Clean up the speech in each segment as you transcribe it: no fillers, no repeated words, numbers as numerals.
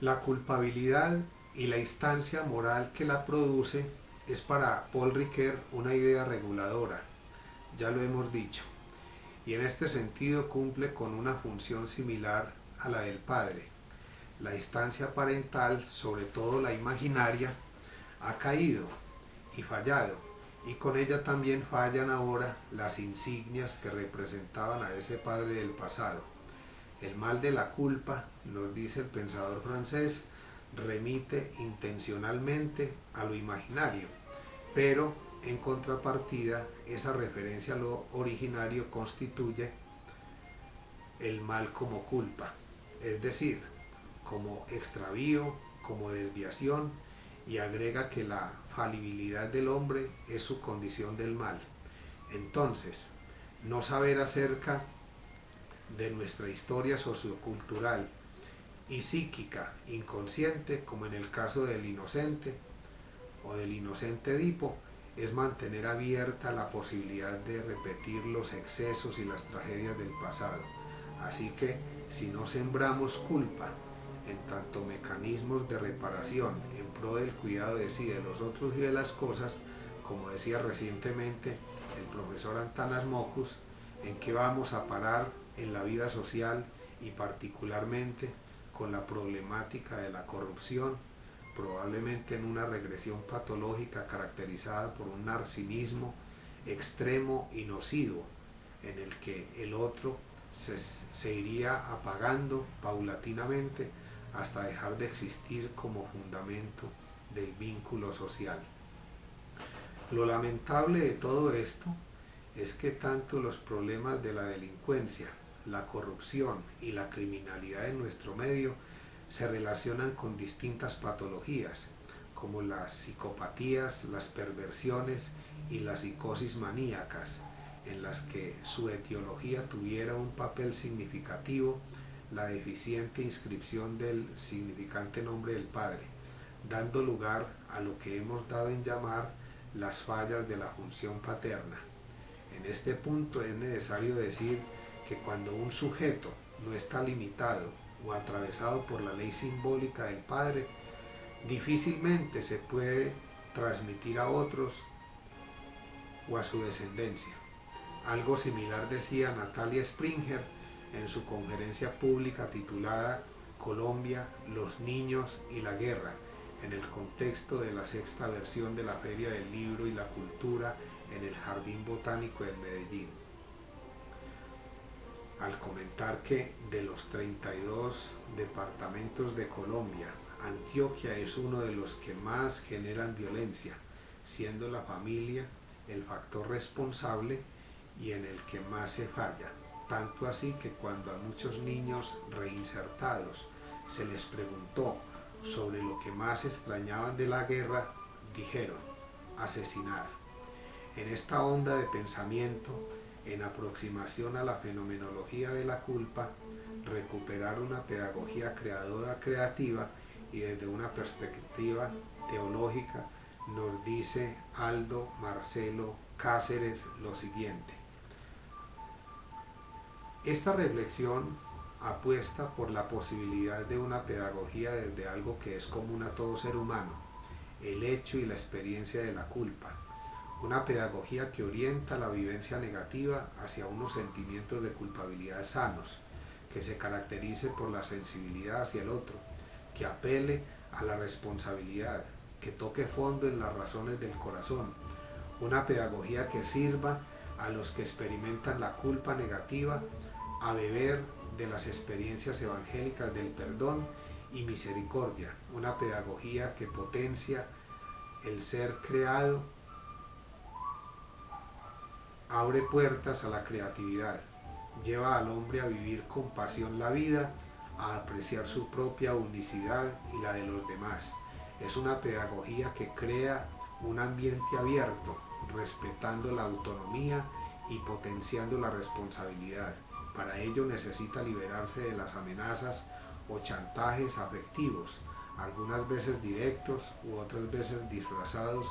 La culpabilidad y la instancia moral que la produce es para Paul Ricoeur una idea reguladora, ya lo hemos dicho, y en este sentido cumple con una función similar a la del padre. La instancia parental, sobre todo la imaginaria, ha caído y fallado, y con ella también fallan ahora las insignias que representaban a ese padre del pasado. El mal de la culpa, nos dice el pensador francés, remite intencionalmente a lo imaginario, pero en contrapartida esa referencia a lo originario constituye el mal como culpa, es decir, como extravío, como desviación, y agrega que la falibilidad del hombre es su condición del mal. Entonces, no saber acerca de nuestra historia sociocultural y psíquica inconsciente, como en el caso del inocente o del inocente Edipo, es mantener abierta la posibilidad de repetir los excesos y las tragedias del pasado. Así que si no sembramos culpa en tanto mecanismos de reparación en pro del cuidado de sí, de los otros y de las cosas, como decía recientemente el profesor Antanas Mocus, en qué vamos a parar en la vida social y particularmente con la problemática de la corrupción, probablemente en una regresión patológica caracterizada por un narcisismo extremo y nocivo, en el que el otro se iría apagando paulatinamente hasta dejar de existir como fundamento del vínculo social. Lo lamentable de todo esto es que tanto los problemas de la delincuencia, la corrupción y la criminalidad en nuestro medio se relacionan con distintas patologías, como las psicopatías, las perversiones y las psicosis maníacas, en las que su etiología tuviera un papel significativo la deficiente inscripción del significante nombre del Padre, dando lugar a lo que hemos dado en llamar las fallas de la función paterna. En este punto es necesario decir que cuando un sujeto no está limitado o atravesado por la ley simbólica del Padre, difícilmente se puede transmitir a otros o a su descendencia. Algo similar decía Natalia Springer en su conferencia pública titulada Colombia, los niños y la guerra, en el contexto de la sexta versión de la Feria del Libro y la Cultura en el Jardín Botánico de Medellín, al comentar que de los 32 departamentos de Colombia, Antioquia es uno de los que más generan violencia, siendo la familia el factor responsable y en el que más se falla, tanto así que cuando a muchos niños reinsertados se les preguntó sobre lo que más extrañaban de la guerra, dijeron: asesinar. En esta onda de pensamiento, en aproximación a la fenomenología de la culpa, recuperar una pedagogía creadora creativa y desde una perspectiva teológica, nos dice Aldo Marcelo Cáceres lo siguiente: esta reflexión apuesta por la posibilidad de una pedagogía desde algo que es común a todo ser humano, el hecho y la experiencia de la culpa. Una pedagogía que orienta la vivencia negativa hacia unos sentimientos de culpabilidad sanos, que se caracterice por la sensibilidad hacia el otro, que apele a la responsabilidad, que toque fondo en las razones del corazón. Una pedagogía que sirva a los que experimentan la culpa negativa a beber de las experiencias evangélicas del perdón y misericordia. Una pedagogía que potencia el ser creado, abre puertas a la creatividad, lleva al hombre a vivir con pasión la vida, a apreciar su propia unicidad y la de los demás. Es una pedagogía que crea un ambiente abierto, respetando la autonomía y potenciando la responsabilidad. Para ello necesita liberarse de las amenazas o chantajes afectivos, algunas veces directos u otras veces disfrazados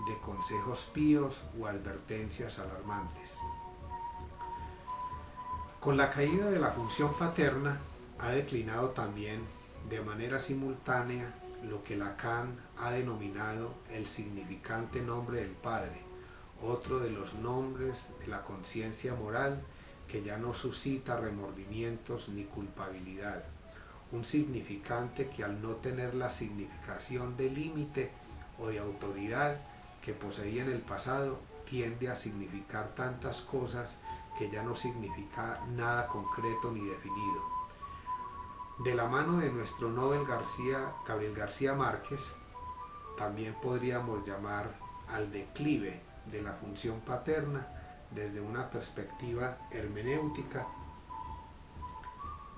de consejos píos o advertencias alarmantes. Con la caída de la función paterna ha declinado también de manera simultánea lo que Lacan ha denominado el significante nombre del Padre, otro de los nombres de la conciencia moral que ya no suscita remordimientos ni culpabilidad, un significante que al no tener la significación de límite o de autoridad que poseía en el pasado, tiende a significar tantas cosas que ya no significa nada concreto ni definido. De la mano de nuestro Nobel Gabriel García Márquez, también podríamos llamar al declive de la función paterna desde una perspectiva hermenéutica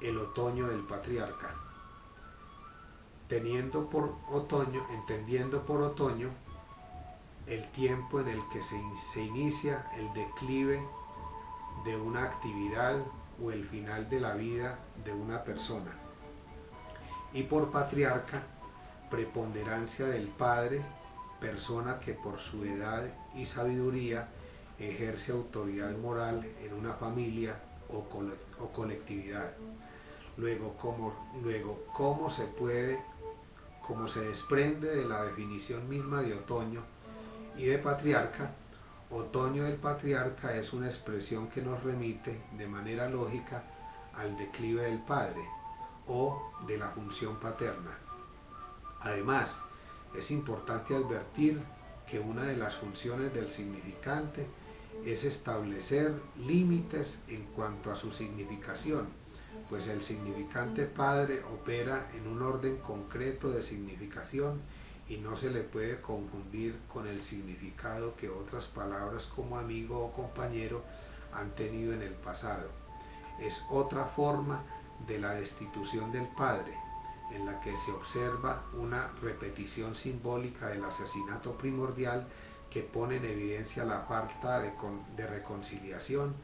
el otoño del patriarca, entendiendo por otoño el tiempo en el que se inicia el declive de una actividad o el final de la vida de una persona, y por patriarca, preponderancia del padre, persona que por su edad y sabiduría ejerce autoridad moral en una familia o colectividad. Luego, como se desprende de la definición misma de otoño y de patriarca, otoño del patriarca es una expresión que nos remite de manera lógica al declive del padre o de la función paterna. Además, es importante advertir que una de las funciones del significante es establecer límites en cuanto a su significación, pues el significante padre opera en un orden concreto de significación y no se le puede confundir con el significado que otras palabras como amigo o compañero han tenido en el pasado. Es otra forma de la destitución del padre, en la que se observa una repetición simbólica del asesinato primordial que pone en evidencia la falta de reconciliación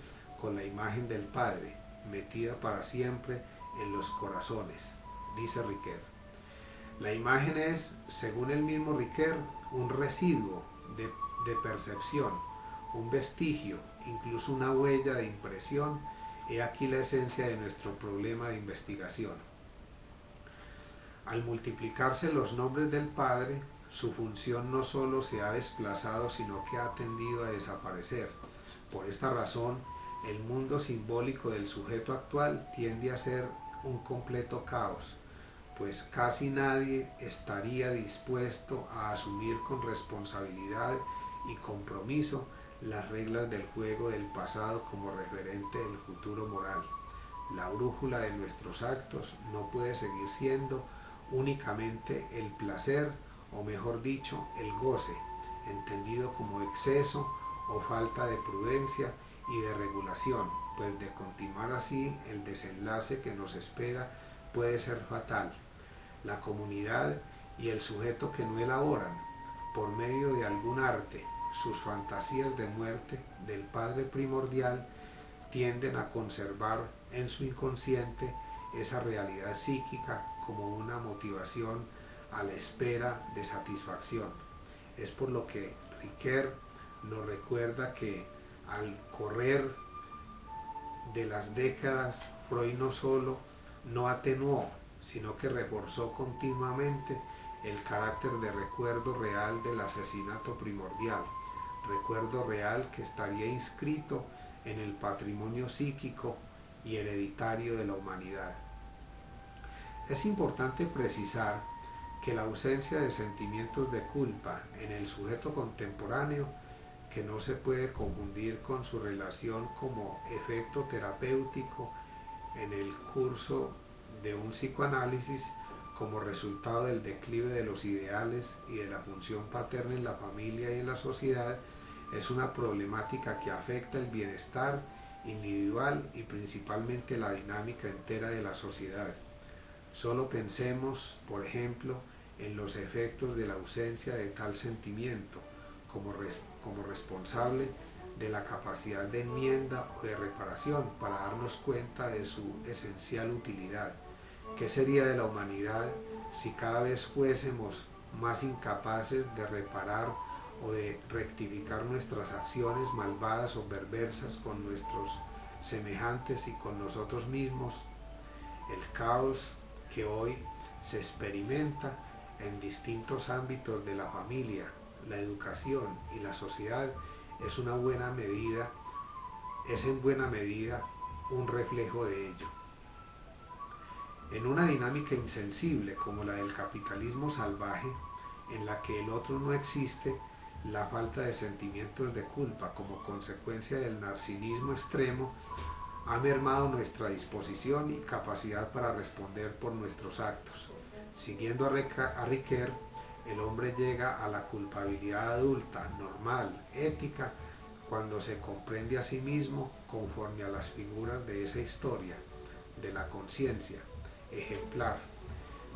con la imagen del padre, metida para siempre en los corazones, dice Riquet. La imagen es, según el mismo Riquet, un residuo de percepción, un vestigio, incluso una huella de impresión. He aquí la esencia de nuestro problema de investigación. Al multiplicarse los nombres del Padre, su función no solo se ha desplazado, sino que ha tendido a desaparecer. Por esta razón, el mundo simbólico del sujeto actual tiende a ser un completo caos, pues casi nadie estaría dispuesto a asumir con responsabilidad y compromiso las reglas del juego del pasado como referente del futuro moral. La brújula de nuestros actos no puede seguir siendo únicamente el placer, o mejor dicho, el goce, entendido como exceso o falta de prudencia y de regulación, pues de continuar así el desenlace que nos espera puede ser fatal. La comunidad y el sujeto que no elaboran, por medio de algún arte, sus fantasías de muerte del Padre primordial, tienden a conservar en su inconsciente esa realidad psíquica como una motivación a la espera de satisfacción. Es por lo que Riquet nos recuerda que al correr de las décadas, Freud no solo no atenuó, sino que reforzó continuamente el carácter de recuerdo real del asesinato primordial, recuerdo real que estaría inscrito en el patrimonio psíquico y hereditario de la humanidad. Es importante precisar que la ausencia de sentimientos de culpa en el sujeto contemporáneo, que no se puede confundir con su relación como efecto terapéutico en el curso de un psicoanálisis como resultado del declive de los ideales y de la función paterna en la familia y en la sociedad, es una problemática que afecta el bienestar individual y principalmente la dinámica entera de la sociedad. Solo pensemos, por ejemplo, en los efectos de la ausencia de tal sentimiento como responsable de la capacidad de enmienda o de reparación para darnos cuenta de su esencial utilidad. ¿Qué sería de la humanidad si cada vez fuésemos más incapaces de reparar o de rectificar nuestras acciones malvadas o perversas con nuestros semejantes y con nosotros mismos? El caos que hoy se experimenta en distintos ámbitos de la familia, la educación y la sociedad, es en buena medida un reflejo de ello. En una dinámica insensible como la del capitalismo salvaje, en la que el otro no existe, la falta de sentimientos de culpa como consecuencia del narcisismo extremo ha mermado nuestra disposición y capacidad para responder por nuestros actos. Siguiendo a Ricoeur, el hombre llega a la culpabilidad adulta, normal, ética, cuando se comprende a sí mismo conforme a las figuras de esa historia, de la conciencia, ejemplar,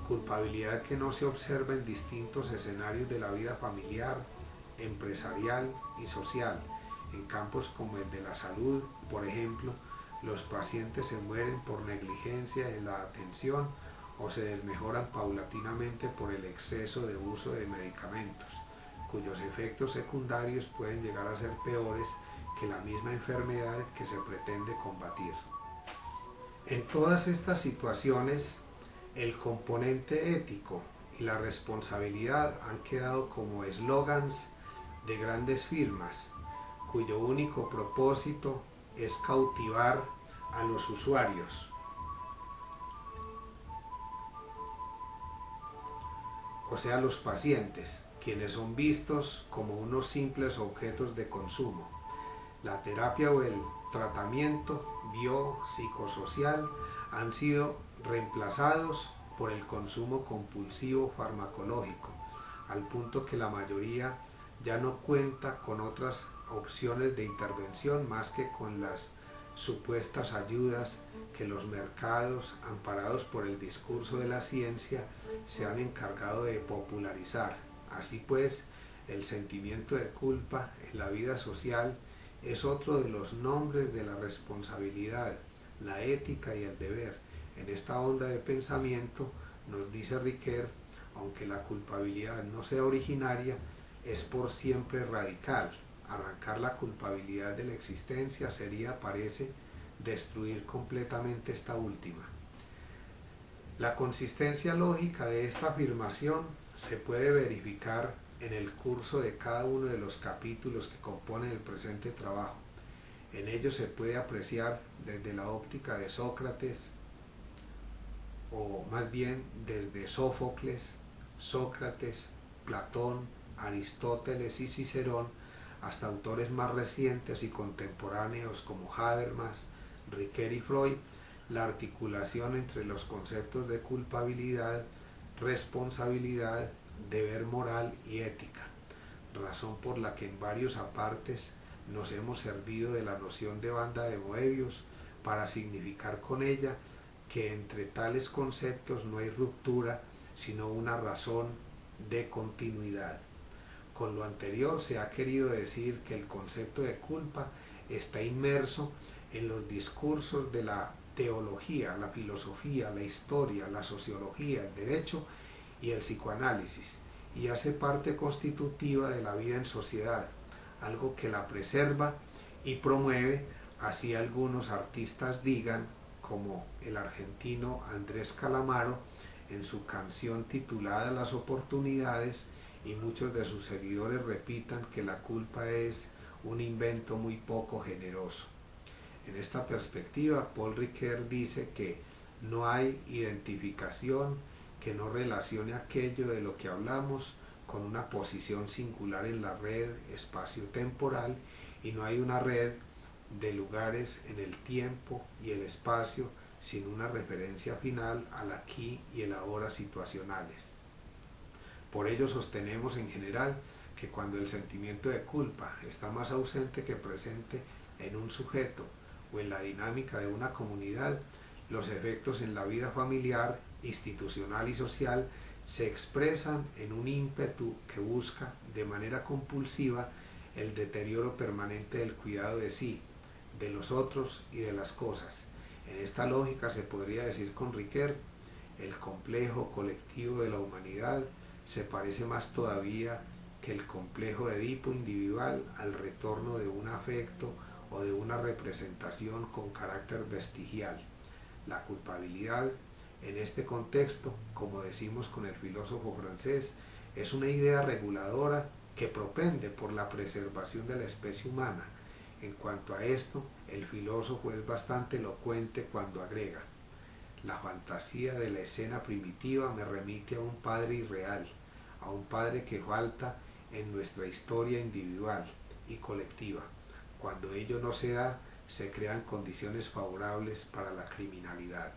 culpabilidad que no se observa en distintos escenarios de la vida familiar, empresarial y social. En campos como el de la salud, por ejemplo, los pacientes se mueren por negligencia en la atención o se desmejoran paulatinamente por el exceso de uso de medicamentos, cuyos efectos secundarios pueden llegar a ser peores que la misma enfermedad que se pretende combatir. En todas estas situaciones, el componente ético y la responsabilidad han quedado como eslogans de grandes firmas, cuyo único propósito es cautivar a los usuarios, o sea, los pacientes, quienes son vistos como unos simples objetos de consumo. La terapia o el tratamiento biopsicosocial han sido reemplazados por el consumo compulsivo farmacológico, al punto que la mayoría ya no cuenta con otras opciones de intervención más que con las supuestas ayudas que los mercados, amparados por el discurso de la ciencia, se han encargado de popularizar. Así pues, el sentimiento de culpa en la vida social es otro de los nombres de la responsabilidad, la ética y el deber. En esta onda de pensamiento, nos dice Ricoeur, aunque la culpabilidad no sea originaria, es por siempre radical. Arrancar la culpabilidad de la existencia sería, parece, destruir completamente esta última. La consistencia lógica de esta afirmación se puede verificar en el curso de cada uno de los capítulos que componen el presente trabajo. En ellos se puede apreciar desde la óptica de Sócrates, o más bien desde Sófocles, Sócrates, Platón, Aristóteles y Cicerón, hasta autores más recientes y contemporáneos como Habermas, Ricoeur y Freud, la articulación entre los conceptos de culpabilidad, responsabilidad, deber moral y ética, razón por la que en varios apartes nos hemos servido de la noción de banda de Moebius para significar con ella que entre tales conceptos no hay ruptura, sino una razón de continuidad. Con lo anterior se ha querido decir que el concepto de culpa está inmerso en los discursos de la teología, la filosofía, la historia, la sociología, el derecho y el psicoanálisis, y hace parte constitutiva de la vida en sociedad, algo que la preserva y promueve, así algunos artistas digan, como el argentino Andrés Calamaro en su canción titulada Las oportunidades, y muchos de sus seguidores repitan que la culpa es un invento muy poco generoso. En esta perspectiva, Paul Ricoeur dice que no hay identificación que no relacione aquello de lo que hablamos con una posición singular en la red espacio-temporal, y no hay una red de lugares en el tiempo y el espacio sin una referencia final al aquí y el ahora situacionales. Por ello sostenemos en general que cuando el sentimiento de culpa está más ausente que presente en un sujeto o en la dinámica de una comunidad, los efectos en la vida familiar, institucional y social se expresan en un ímpetu que busca de manera compulsiva el deterioro permanente del cuidado de sí, de los otros y de las cosas. En esta lógica se podría decir con Ricoeur, el complejo colectivo de la humanidad se parece más todavía que el complejo de Edipo individual al retorno de un afecto o de una representación con carácter vestigial. La culpabilidad En este contexto, como decimos con el filósofo francés, es una idea reguladora que propende por la preservación de la especie humana. En cuanto a esto, el filósofo es bastante elocuente cuando agrega: la fantasía de la escena primitiva me remite a un padre irreal, a un padre que falta en nuestra historia individual y colectiva. Cuando ello no se da, se crean condiciones favorables para la criminalidad.